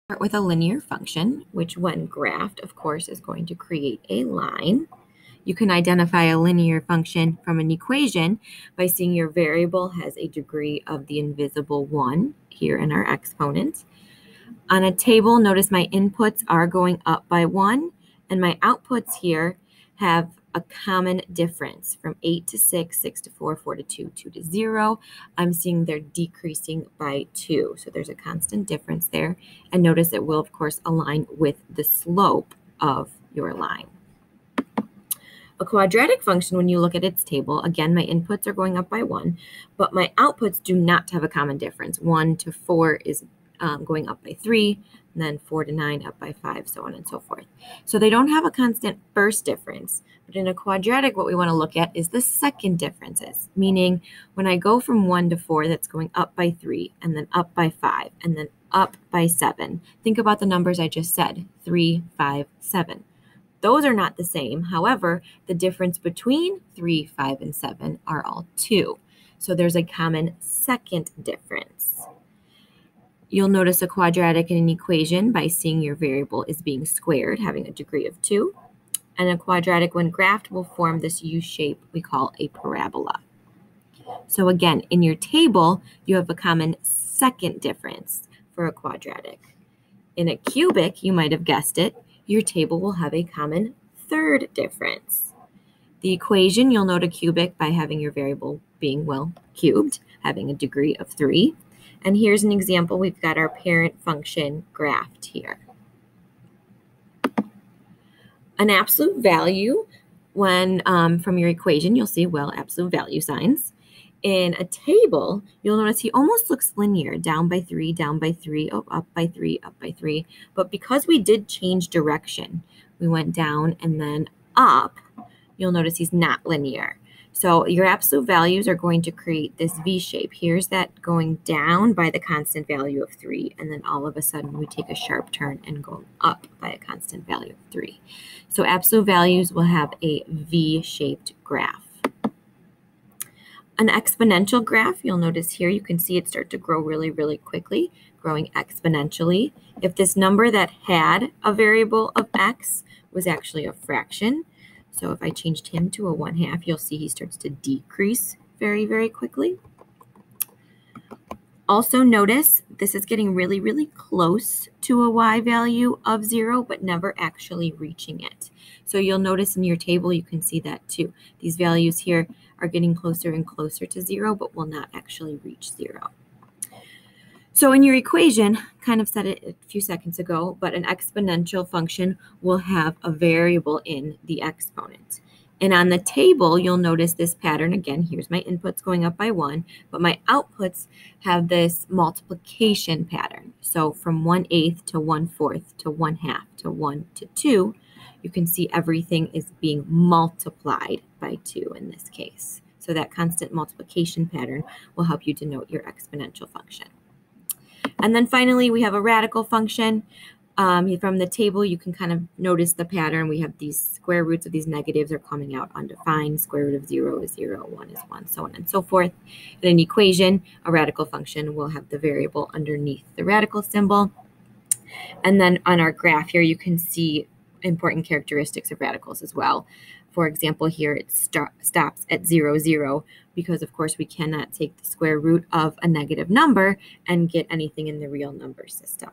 Start with a linear function, which when graphed, of course, is going to create a line. You can identify a linear function from an equation by seeing your variable has a degree of the invisible 1 here in our exponent. On a table, notice my inputs are going up by 1, and my outputs here have a common difference from 8 to 6, 6 to 4, 4 to 2, 2 to 0. I'm seeing they're decreasing by 2. So there's a constant difference there. And notice it will, of course, align with the slope of your line. A quadratic function, when you look at its table, again, my inputs are going up by 1, but my outputs do not have a common difference. 1 to 4 is going up by 3, and then 4 to 9 up by 5, so on and so forth. So they don't have a constant first difference, but in a quadratic, what we want to look at is the second differences, meaning when I go from 1 to 4, that's going up by 3, and then up by 5, and then up by 7. Think about the numbers I just said, 3, 5, 7. Those are not the same. However, the difference between 3, 5, and 7 are all 2. So there's a common second difference. You'll notice a quadratic in an equation by seeing your variable is being squared, having a degree of 2. And a quadratic, when graphed, will form this U shape we call a parabola. So again, in your table, you have a common second difference for a quadratic. In a cubic, you might have guessed it, your table will have a common third difference. The equation, you'll note a cubic by having your variable being, well, cubed, having a degree of 3. And here's an example. We've got our parent function graphed here. An absolute value, when from your equation, you'll see, well, absolute value signs. In a table, you'll notice he almost looks linear, down by 3, down by 3, oh, up by 3, up by 3. But because we did change direction, we went down and then up, you'll notice he's not linear. So your absolute values are going to create this V shape. Here's that going down by the constant value of 3, and then all of a sudden we take a sharp turn and go up by a constant value of 3. So absolute values will have a V-shaped graph. An exponential graph, you'll notice here, you can see it start to grow really, really quickly, growing exponentially. If this number that had a variable of x was actually a fraction, so if I changed him to a 1/2, you'll see he starts to decrease very, very quickly. Also notice this is getting really, really close to a y value of 0, but never actually reaching it. So you'll notice in your table, you can see that too. These values here are getting closer and closer to 0, but will not actually reach 0. So in your equation, kind of said it a few seconds ago, but an exponential function will have a variable in the exponent. And on the table, you'll notice this pattern. Again, here's my inputs going up by 1, but my outputs have this multiplication pattern. So from 1/8 to 1/4 to 1/2 to 1 to 2, you can see everything is being multiplied by 2 in this case. So that constant multiplication pattern will help you denote your exponential function. And then finally, we have a radical function. From the table, you can kind of notice the pattern. We have these square roots of these negatives are coming out undefined. Square root of 0 is 0, 1 is 1, so on and so forth. In an equation, a radical function will have the variable underneath the radical symbol. And then on our graph here, you can see important characteristics of radicals as well. For example, here it stops at 0, 0, because of course we cannot take the square root of a negative number and get anything in the real number system.